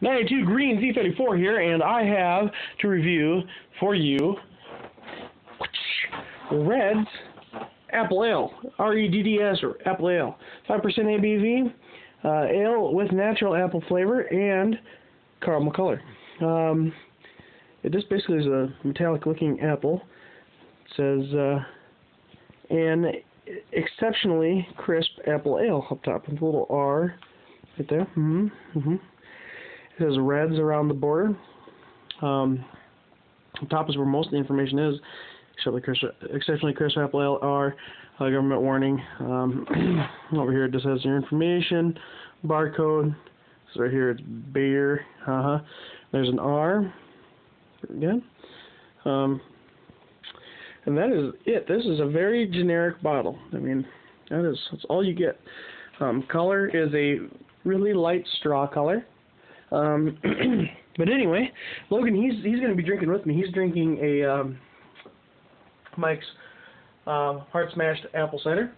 92 Green Z34 here, and I have to review for you Redd's Apple Ale, R-E-D-D-S, or Apple Ale. 5% ABV, ale with natural apple flavor and caramel color. It just basically is a metallic-looking apple. It says, an exceptionally crisp apple ale up top with a little R right there. It says Redd's around the border. Up top is where most of the information is. Exceptionally crisp apple ale R. Government warning. Over here it just has your information. Barcode. So right here it's beer. There's an R. Again. And that is it. This is a very generic bottle. I mean, that's all you get. Color is a really light straw color. But anyway, Logan, he's going to be drinking with me. He's drinking a Mike's Heart Smashed Apple Cider.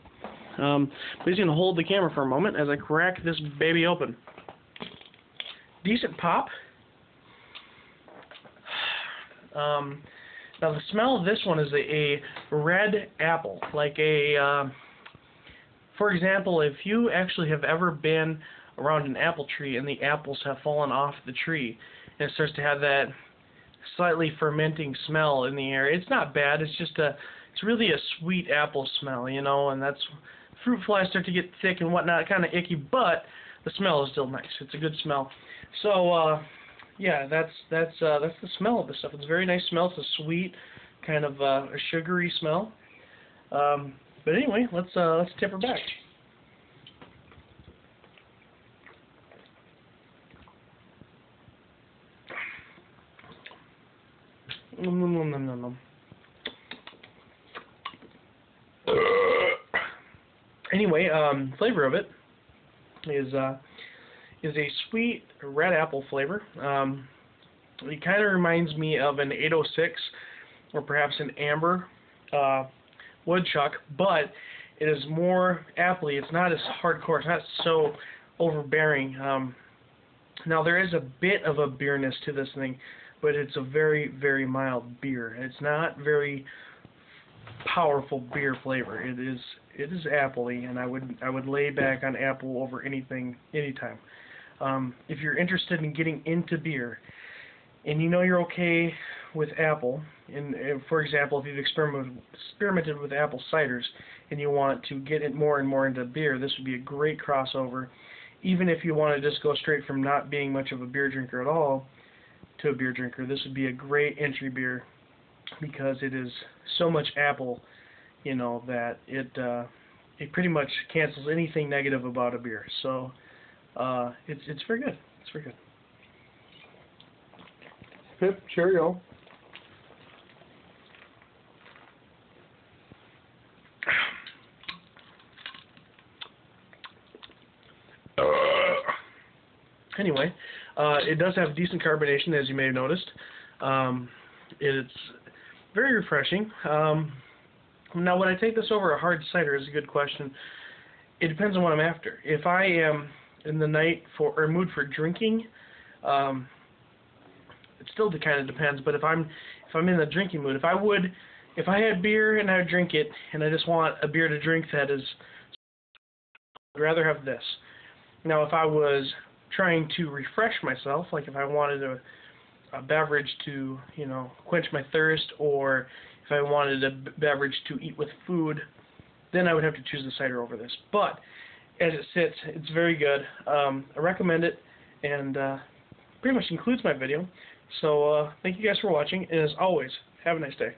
But he's going to hold the camera for a moment as I crack this baby open. Decent pop. Now the smell of this one is a red apple, like a, for example, if you actually have ever been around an apple tree and the apples have fallen off the tree and it starts to have that slightly fermenting smell in the air, it's not bad. It's just it's really a sweet apple smell, you know, and that's fruit flies start to get thick and whatnot, kind of icky, but the smell is still nice. It's a good smell. So yeah, that's the smell of this stuff. It's a very nice smell. It's a sweet, kind of a sugary smell. But anyway, let's tip her back. Anyway, flavor of it is a sweet red apple flavor. It kind of reminds me of an 806 or perhaps an amber woodchuck, but it is more appley. It's not as hardcore. It's not so overbearing. Now there is a bit of a beerness to this thing, but it's a very, very mild beer. It's not very powerful beer flavor. It is appley, and I would lay back on apple over anything, anytime. If you're interested in getting into beer, and you know you're okay with apple, and for example, if you've experimented with apple ciders, and you want to get it more and more into beer, this would be a great crossover. Even if you want to just go straight from not being much of a beer drinker at all to a beer drinker, this would be a great entry beer because it is so much apple, you know, that it pretty much cancels anything negative about a beer. So it's very good. It's very good. Yep, cheerio. Anyway, it does have decent carbonation, as you may have noticed. It's very refreshing. Now, would I take this over a hard cider is a good question. It depends on what I'm after. If I am in the mood for drinking, it still kind of depends. But if I'm in the drinking mood, if I had beer and I would drink it, and I just want a beer to drink that is, I'd rather have this. Now, if I was trying to refresh myself, like if I wanted a beverage to, you know, quench my thirst, or if I wanted a beverage to eat with food, then I would have to choose the cider over this. But as it sits, it's very good. I recommend it, and pretty much concludes my video. So thank you guys for watching, and as always, have a nice day.